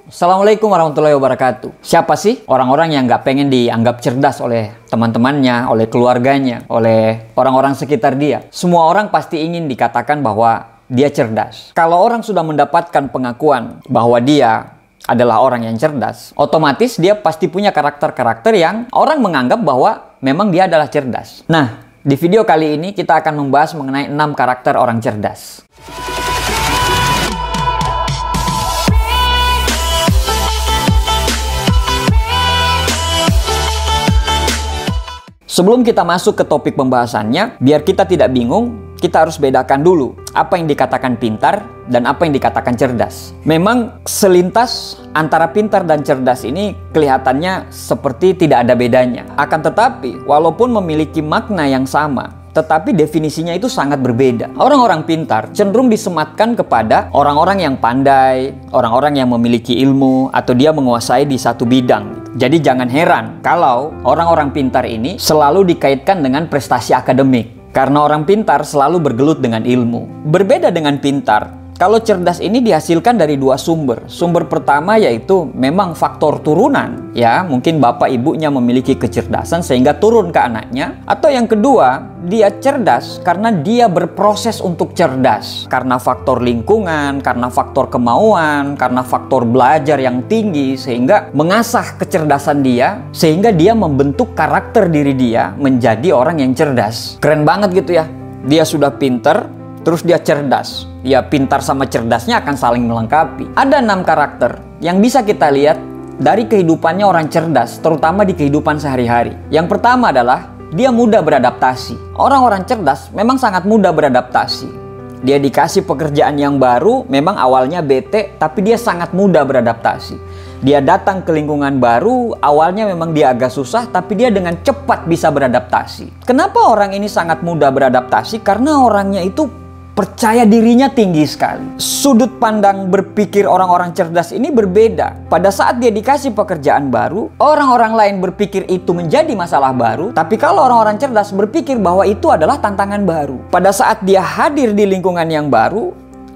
Assalamualaikum warahmatullahi wabarakatuh. Siapa sih orang-orang yang nggak pengen dianggap cerdas oleh teman-temannya, oleh keluarganya, oleh orang-orang sekitar dia? Semua orang pasti ingin dikatakan bahwa dia cerdas. Kalau orang sudah mendapatkan pengakuan bahwa dia adalah orang yang cerdas, otomatis dia pasti punya karakter-karakter yang orang menganggap bahwa memang dia adalah cerdas. Nah, di video kali ini kita akan membahas mengenai 6 karakter orang cerdas. Sebelum kita masuk ke topik pembahasannya, biar kita tidak bingung, kita harus bedakan dulu apa yang dikatakan pintar dan apa yang dikatakan cerdas. Memang selintas antara pintar dan cerdas ini kelihatannya seperti tidak ada bedanya. Akan tetapi, walaupun memiliki makna yang sama, tetapi definisinya itu sangat berbeda. Orang-orang pintar cenderung disematkan kepada orang-orang yang pandai, orang-orang yang memiliki ilmu, atau dia menguasai di satu bidang. Jadi jangan heran kalau orang-orang pintar ini selalu dikaitkan dengan prestasi akademik. Karena orang pintar selalu bergelut dengan ilmu. Berbeda dengan pintar, kalau cerdas ini dihasilkan dari dua sumber. Sumber pertama yaitu memang faktor turunan. Ya, mungkin bapak ibunya memiliki kecerdasan sehingga turun ke anaknya. Atau yang kedua, dia cerdas karena dia berproses untuk cerdas. Karena faktor lingkungan, karena faktor kemauan, karena faktor belajar yang tinggi. Sehingga mengasah kecerdasan dia, sehingga dia membentuk karakter diri dia menjadi orang yang cerdas. Keren banget gitu ya. Dia sudah pinter, terus dia cerdas. Ya, pintar sama cerdasnya akan saling melengkapi. Ada 6 karakter yang bisa kita lihat dari kehidupannya orang cerdas, terutama di kehidupan sehari-hari. Yang pertama adalah dia mudah beradaptasi. Orang-orang cerdas memang sangat mudah beradaptasi. Dia dikasih pekerjaan yang baru, memang awalnya bete, tapi dia sangat mudah beradaptasi. Dia datang ke lingkungan baru, awalnya memang dia agak susah, tapi dia dengan cepat bisa beradaptasi. Kenapa orang ini sangat mudah beradaptasi? Karena orangnya itu percaya dirinya tinggi sekali. Sudut pandang berpikir orang-orang cerdas ini berbeda. Pada saat dia dikasih pekerjaan baru, orang-orang lain berpikir itu menjadi masalah baru. Tapi kalau orang-orang cerdas berpikir bahwa itu adalah tantangan baru. Pada saat dia hadir di lingkungan yang baru,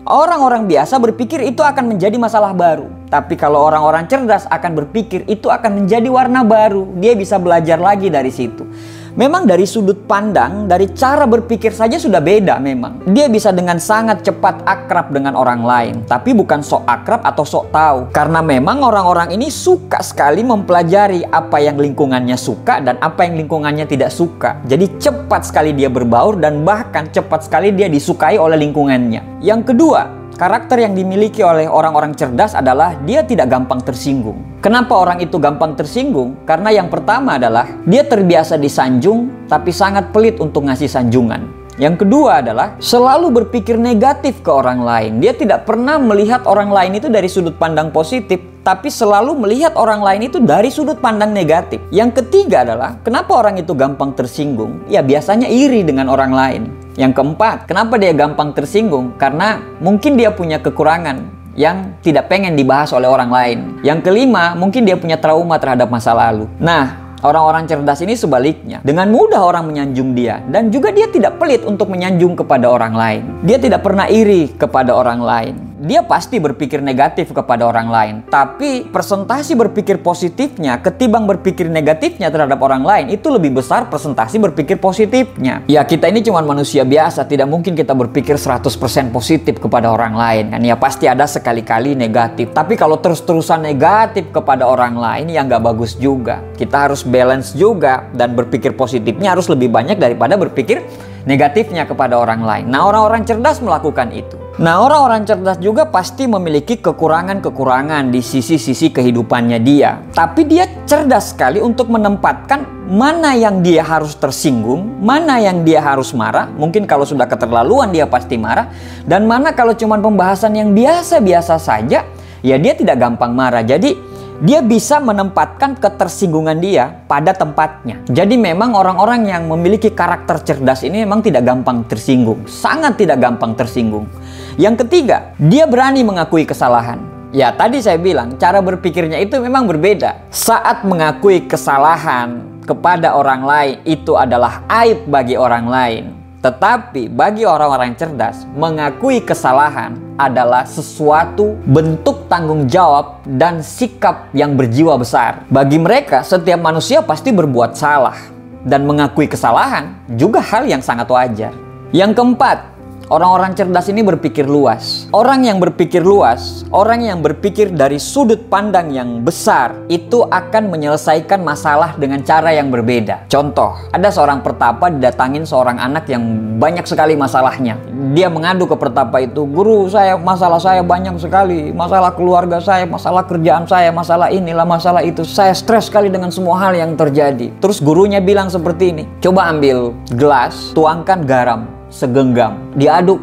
orang-orang biasa berpikir itu akan menjadi masalah baru. Tapi kalau orang-orang cerdas akan berpikir itu akan menjadi warna baru. Dia bisa belajar lagi dari situ. Memang dari sudut pandang, dari cara berpikir saja sudah beda memang. Dia bisa dengan sangat cepat akrab dengan orang lain. Tapi bukan sok akrab atau sok tahu. Karena memang orang-orang ini suka sekali mempelajari apa yang lingkungannya suka dan apa yang lingkungannya tidak suka. Jadi cepat sekali dia berbaur dan bahkan cepat sekali dia disukai oleh lingkungannya. Yang kedua, karakter yang dimiliki oleh orang-orang cerdas adalah dia tidak gampang tersinggung. Kenapa orang itu gampang tersinggung? Karena yang pertama adalah dia terbiasa disanjung tapi sangat pelit untuk ngasih sanjungan. Yang kedua adalah selalu berpikir negatif ke orang lain. Dia tidak pernah melihat orang lain itu dari sudut pandang positif, tapi selalu melihat orang lain itu dari sudut pandang negatif. Yang ketiga adalah kenapa orang itu gampang tersinggung? Ya biasanya iri dengan orang lain. Yang keempat, kenapa dia gampang tersinggung? Karena mungkin dia punya kekurangan yang tidak pengen dibahas oleh orang lain. Yang kelima, mungkin dia punya trauma terhadap masa lalu. Nah, orang-orang cerdas ini sebaliknya. Dengan mudah orang menyanjung dia. Dan juga dia tidak pelit untuk menyanjung kepada orang lain. Dia tidak pernah iri kepada orang lain. Dia pasti berpikir negatif kepada orang lain. Tapi persentasi berpikir positifnya ketimbang berpikir negatifnya terhadap orang lain itu lebih besar persentasi berpikir positifnya. Ya, kita ini cuma manusia biasa. Tidak mungkin kita berpikir 100% positif kepada orang lain. Kan ya pasti ada sekali-kali negatif. Tapi kalau terus-terusan negatif kepada orang lain ya nggak bagus juga. Kita harus balance juga. Dan berpikir positifnya harus lebih banyak daripada berpikir negatifnya kepada orang lain. Nah, orang-orang cerdas melakukan itu. Nah, orang-orang cerdas juga pasti memiliki kekurangan-kekurangan di sisi-sisi kehidupannya dia. Tapi dia cerdas sekali untuk menempatkan mana yang dia harus tersinggung, mana yang dia harus marah. Mungkin kalau sudah keterlaluan dia pasti marah. Dan mana kalau cuma pembahasan yang biasa-biasa saja, ya dia tidak gampang marah. Jadi dia bisa menempatkan ketersinggungan dia pada tempatnya. Jadi memang orang-orang yang memiliki karakter cerdas ini memang tidak gampang tersinggung. Sangat tidak gampang tersinggung. Yang ketiga, dia berani mengakui kesalahan. Ya, tadi saya bilang cara berpikirnya itu memang berbeda. Saat mengakui kesalahan kepada orang lain itu adalah aib bagi orang lain. Tetapi bagi orang-orang cerdas, mengakui kesalahan adalah sesuatu bentuk tanggung jawab dan sikap yang berjiwa besar. Bagi mereka, setiap manusia pasti berbuat salah. Dan mengakui kesalahan juga hal yang sangat wajar. Yang keempat, orang-orang cerdas ini berpikir luas. Orang yang berpikir luas, orang yang berpikir dari sudut pandang yang besar, itu akan menyelesaikan masalah dengan cara yang berbeda. Contoh, ada seorang pertapa didatangin seorang anak yang banyak sekali masalahnya. Dia mengadu ke pertapa itu, "Guru, masalah saya banyak sekali. Masalah keluarga saya, masalah kerjaan saya, masalah inilah, masalah itu. Saya stres sekali dengan semua hal yang terjadi." Terus gurunya bilang seperti ini, "Coba ambil gelas, tuangkan garam segenggam, diaduk,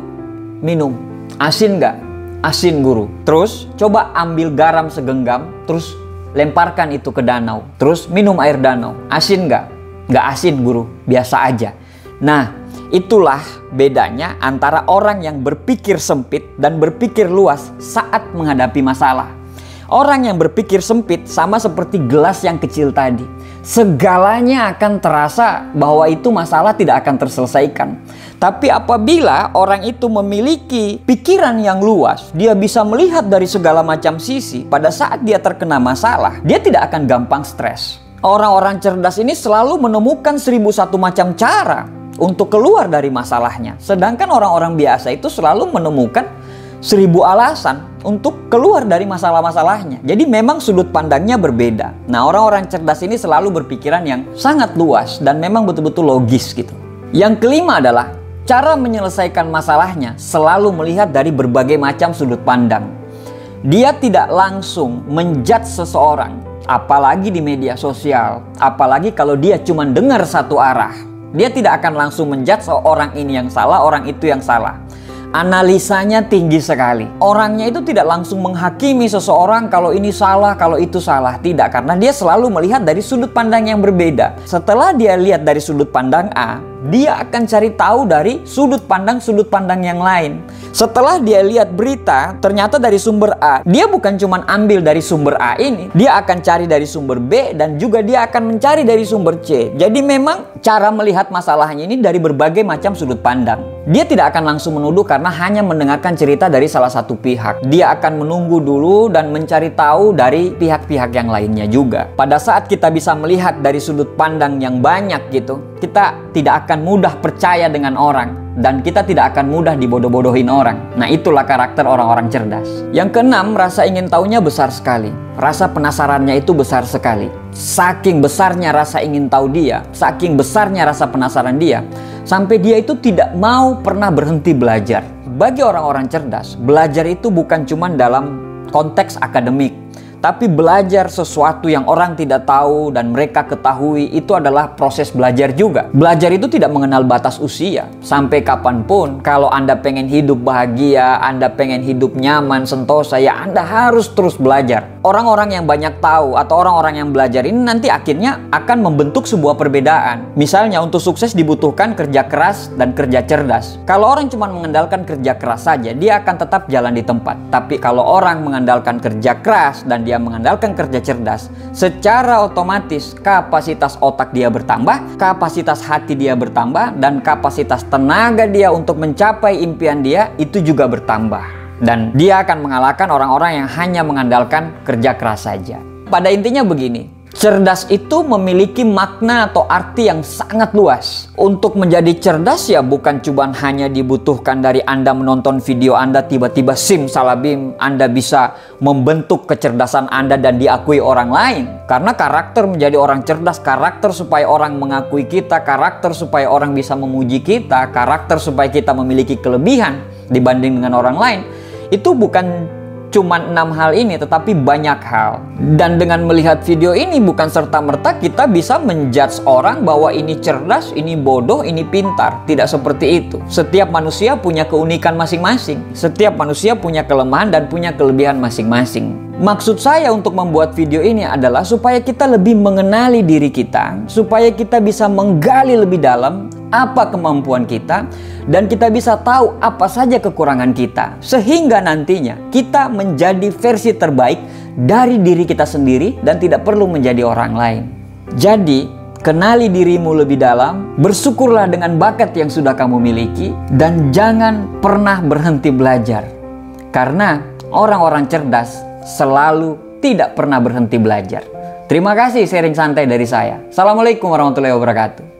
minum. Asin nggak?" "Asin, guru." "Terus coba ambil garam segenggam, terus lemparkan itu ke danau, terus minum air danau. Asin nggak?" "Nggak asin, guru, biasa aja." Nah, itulah bedanya antara orang yang berpikir sempit dan berpikir luas saat menghadapi masalah. Orang yang berpikir sempit sama seperti gelas yang kecil tadi. Segalanya akan terasa bahwa itu masalah tidak akan terselesaikan. Tapi apabila orang itu memiliki pikiran yang luas, dia bisa melihat dari segala macam sisi. Pada saat dia terkena masalah, dia tidak akan gampang stres. Orang-orang cerdas ini selalu menemukan 1001 macam cara untuk keluar dari masalahnya. Sedangkan orang-orang biasa itu selalu menemukan 1000 alasan untuk keluar dari masalah-masalahnya. Jadi memang sudut pandangnya berbeda. Nah, orang-orang cerdas ini selalu berpikiran yang sangat luas dan memang betul-betul logis gitu. Yang kelima adalah cara menyelesaikan masalahnya selalu melihat dari berbagai macam sudut pandang. Dia tidak langsung menjudge seseorang, apalagi di media sosial, apalagi kalau dia cuma dengar satu arah. Dia tidak akan langsung menjudge orang ini yang salah, orang itu yang salah. Analisanya tinggi sekali. Orangnya itu tidak langsung menghakimi seseorang kalau ini salah, kalau itu salah. Tidak, karena dia selalu melihat dari sudut pandang yang berbeda. Setelah dia lihat dari sudut pandang A, dia akan cari tahu dari sudut pandang yang lain. Setelah dia lihat berita, ternyata dari sumber A, dia bukan cuma ambil dari sumber A ini, dia akan cari dari sumber B dan juga dia akan mencari dari sumber C. Jadi memang cara melihat masalahnya ini dari berbagai macam sudut pandang. Dia tidak akan langsung menuduh karena hanya mendengarkan cerita dari salah satu pihak. Dia akan menunggu dulu dan mencari tahu dari pihak-pihak yang lainnya juga. Pada saat kita bisa melihat dari sudut pandang yang banyak gitu, kita tidak akan mudah percaya dengan orang dan kita tidak akan mudah dibodoh-bodohin orang. Nah, itulah karakter orang-orang cerdas. Yang keenam, rasa ingin tahunya besar sekali. Rasa penasarannya itu besar sekali. Saking besarnya rasa ingin tahu dia, saking besarnya rasa penasaran dia, sampai dia itu tidak mau pernah berhenti belajar. Bagi orang-orang cerdas, belajar itu bukan cuma dalam konteks akademik, tapi belajar sesuatu yang orang tidak tahu dan mereka ketahui itu adalah proses belajar juga. Belajar itu tidak mengenal batas usia. Sampai kapanpun, kalau Anda pengen hidup bahagia, Anda pengen hidup nyaman, sentosa, ya Anda harus terus belajar. Orang-orang yang banyak tahu atau orang-orang yang belajar ini nanti akhirnya akan membentuk sebuah perbedaan. Misalnya untuk sukses dibutuhkan kerja keras dan kerja cerdas. Kalau orang cuma mengandalkan kerja keras saja, dia akan tetap jalan di tempat. Tapi kalau orang mengandalkan kerja keras dan dia mengandalkan kerja cerdas, secara otomatis kapasitas otak dia bertambah, kapasitas hati dia bertambah, dan kapasitas tenaga dia untuk mencapai impian dia itu juga bertambah. Dan dia akan mengalahkan orang-orang yang hanya mengandalkan kerja keras saja. Pada intinya begini, cerdas itu memiliki makna atau arti yang sangat luas. Untuk menjadi cerdas ya bukan cuma hanya dibutuhkan dari Anda menonton video Anda tiba-tiba simsalabim Anda bisa membentuk kecerdasan Anda dan diakui orang lain. Karena karakter menjadi orang cerdas, karakter supaya orang mengakui kita, karakter supaya orang bisa memuji kita, karakter supaya kita memiliki kelebihan dibanding dengan orang lain, itu bukan cuma 6 hal ini, tetapi banyak hal. Dan dengan melihat video ini bukan serta-merta kita bisa menjudge orang bahwa ini cerdas, ini bodoh, ini pintar. Tidak seperti itu. Setiap manusia punya keunikan masing-masing. Setiap manusia punya kelemahan dan punya kelebihan masing-masing. Maksud saya untuk membuat video ini adalah supaya kita lebih mengenali diri kita, supaya kita bisa menggali lebih dalam apa kemampuan kita, dan kita bisa tahu apa saja kekurangan kita, sehingga nantinya kita menjadi versi terbaik dari diri kita sendiri dan tidak perlu menjadi orang lain. Jadi, kenali dirimu lebih dalam, bersyukurlah dengan bakat yang sudah kamu miliki, dan jangan pernah berhenti belajar. Karena orang-orang cerdas selalu tidak pernah berhenti belajar. Terima kasih sharing santai dari saya. Assalamualaikum warahmatullahi wabarakatuh.